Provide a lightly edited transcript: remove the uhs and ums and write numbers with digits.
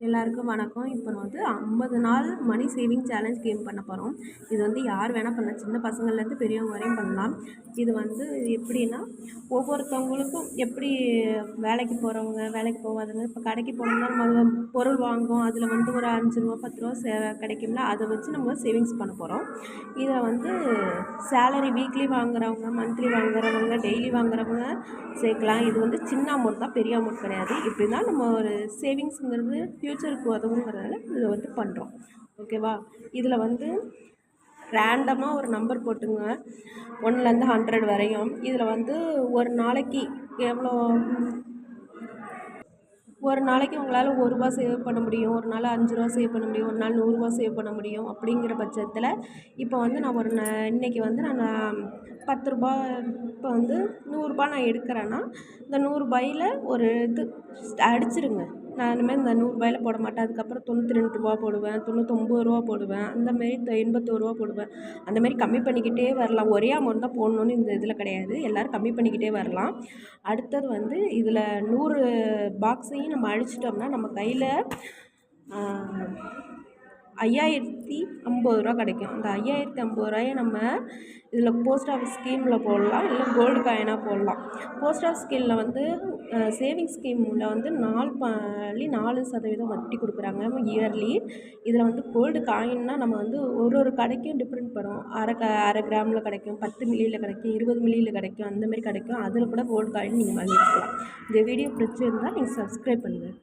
எல்லாருக்கும் வணக்கம். இப்போ வந்து 50 நாள் மணி சேவிங் சேலஞ்ச் கேம் பண்ண போகிறோம். இது வந்து யார் வேணால் பண்ணலாம், சின்ன பசங்கள்லேருந்து பெரியவங்க வரையும் பண்ணலாம். இது வந்து எப்படின்னா, ஒவ்வொருத்தவங்களுக்கும் எப்படி வேலைக்கு போகிறவங்க, வேலைக்கு போகாதவங்க, இப்போ கடைக்கு போனோம்னா நம்ம பொருள் வாங்குவோம், அதில் வந்து ஒரு ரூ. 5 ரூ. 10 கிடைக்கும்ல, அதை வச்சு நம்ம சேவிங்ஸ் பண்ண போகிறோம். இதை வந்து சேலரி வீக்லி வாங்குறவங்க, மந்த்லி வாங்குறவங்க, டெய்லி வாங்குறவங்க சேர்க்கலாம். இது வந்து சின்ன அமௌண்ட் தான், பெரிய அமௌண்ட் கிடையாது. இப்படி தான் நம்ம ஒரு சேவிங்ஸுங்கிறது ஃப்யூச்சருக்கு உதவுங்கிறதால இதை வந்து பண்ணுறோம். ஓகேவா? இதில் வந்து ரேண்டமாக ஒரு நம்பர் போட்டுங்க, 1லேருந்து 100 வரையும். இதில் வந்து ஒரு நாளைக்கு எவ்வளோ, ஒரு நாளைக்கு உங்களால் ரூ. 1 சேவ் பண்ண முடியும், ஒரு நாள் ரூ. 5 சேவ் பண்ண முடியும், ஒரு நாள் ரூ. 100 சேவ் பண்ண முடியும். அப்படிங்கிற பட்சத்தில் இப்போ வந்து நான் இன்றைக்கி வந்து நான் ரூ. 10 இப்போ வந்து ரூ. 100 நான் எடுக்கிறேன்னா, இந்த ரூ. 100ல் ஒரு இது அடிச்சிருங்க. நான் இனிமேல் இந்த ரூ. 100 போட மாட்டேன். அதுக்கப்புறம் ரூ. 99 போடுவேன், ரூ. 99 போடுவேன், அந்தமாரி ரூ. 81 போடுவேன். அந்தமாரி கம்மி பண்ணிக்கிட்டே வரலாம். ஒரே அமௌண்ட் தான் போடணுன்னு இந்த இதில் கிடையாது. எல்லோரும் கம்மி பண்ணிக்கிட்டே வரலாம். அடுத்தது வந்து இதில் 100 பாக்ஸையும் நம்ம அழிச்சிட்டோம்னா நம்ம கையில் ரூ. 5050 கிடைக்கும். அந்த ரூ. 5050 நம்ம இதில் போஸ்ட் ஆஃபீஸ் ஸ்கீமில் போடலாம், இல்லை கோல்டு காயினாக போடலாம். போஸ்ட் ஆஃபீஸ் ஸ்கீமில் வந்து சேவிங்ஸ் ஸ்கீமில் வந்து 4.4% வட்டி கொடுக்குறாங்க இயர்லி. இதில் வந்து கோல்டு காயின்னா நம்ம வந்து ஒரு கடைக்கும் டிஃப்ரெண்ட் படும். அரை கிராமில் கிடைக்கும், 10 மில்லியில் கிடைக்கும், 20 மில்லியில் கிடைக்கும், அந்தமாரி கிடைக்கும். அதில் கூட கோல்டு காயின் நீங்கள் வாங்கிக்கலாம். இந்த வீடியோ பிடிச்சிருந்தால் நீங்கள் சப்ஸ்கிரைப் பண்ணுங்கள்.